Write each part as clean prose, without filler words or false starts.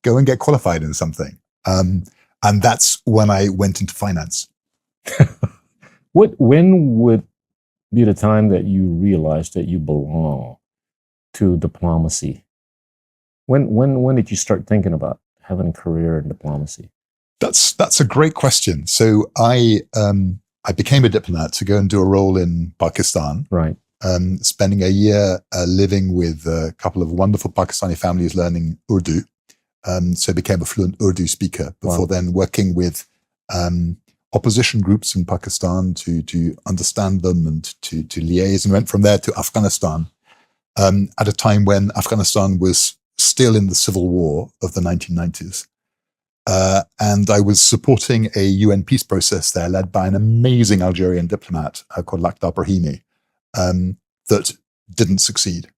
go and get qualified in something. And that's when I went into finance. When would be the time that you realized that you belong to diplomacy? When did you start thinking about having a career in diplomacy? That's a great question. So I became a diplomat to go and do a role in Pakistan. Right. Spending a year living with a couple of wonderful Pakistani families learning Urdu. So I became a fluent Urdu speaker before then working with opposition groups in Pakistan to understand them and to liaise, and went from there to Afghanistan at a time when Afghanistan was still in the civil war of the 1990s. And I was supporting a UN peace process there led by an amazing Algerian diplomat called Lakhdar Brahimi that didn't succeed.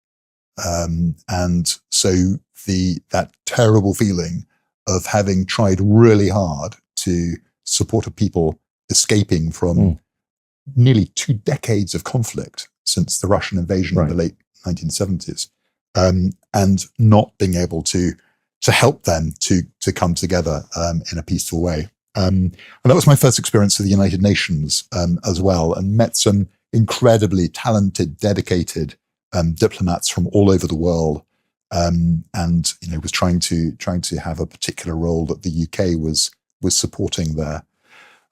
And so that terrible feeling of having tried really hard to support a people escaping from nearly 2 decades of conflict since the Russian invasion in the late 1970s, and not being able to help them to come together in a peaceful way. And that was my first experience with the United Nations as well, and met some incredibly talented, dedicated diplomats from all over the world, and was trying to have a particular role that the UK was supporting there.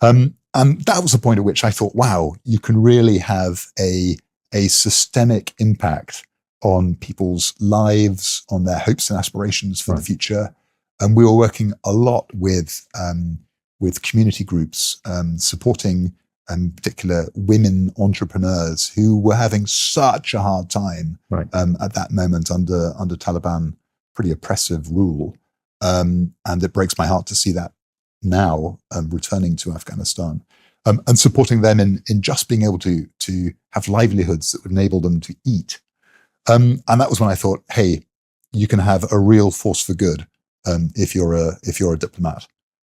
And that was the point at which I thought, wow, you can really have a systemic impact on people's lives, on their hopes and aspirations for the future. And we were working a lot with community groups, supporting in particular women entrepreneurs who were having such a hard time at that moment under Taliban pretty oppressive rule. And it breaks my heart to see that now returning to Afghanistan, and supporting them in just being able to have livelihoods that would enable them to eat. And that was when I thought, hey, you can have a real force for good if you're a diplomat.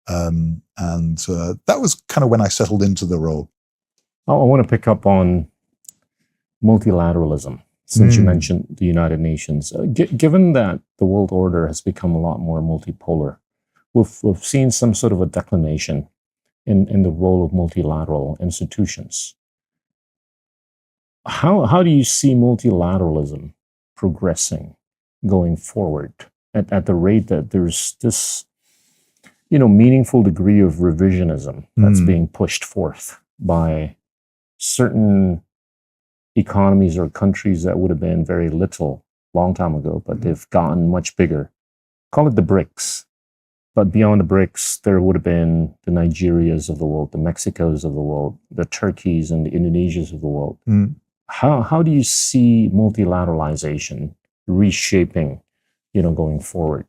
And that was kind of when I settled into the role. I want to pick up on multilateralism, since you mentioned the United Nations. Given that the world order has become a lot more multipolar, we've seen some sort of a declination in the role of multilateral institutions. How do you see multilateralism progressing going forward at the rate that there's this meaningful degree of revisionism that's being pushed forth by certain economies or countries that would have been very little long time ago, but they've gotten much bigger? Call it the BRICS. But beyond the BRICS, there would have been the Nigerias of the world, the Mexicos of the world, the Turkeys and the Indonesias of the world. How do you see multilateralization reshaping, going forward?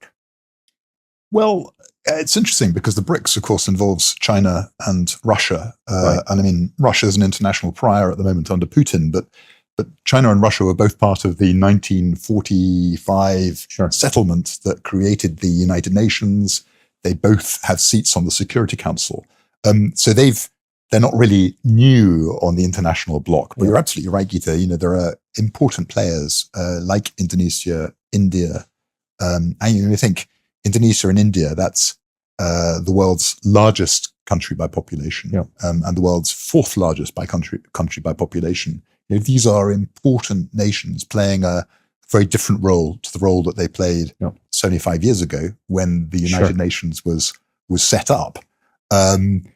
Well, it's interesting because the BRICS, of course, involves China and Russia. And I mean, Russia is an international pariah at the moment under Putin, but China and Russia were both part of the 1945 settlement that created the United Nations. They both have seats on the Security Council. So they're not really new on the international bloc, but you're absolutely right, Geeta. There are important players like Indonesia, India. And I think Indonesia and India, that's the world's largest country by population, and the world's 4th largest country by population. These are important nations playing a very different role to the role that they played 75 years ago when the United Nations was set up. And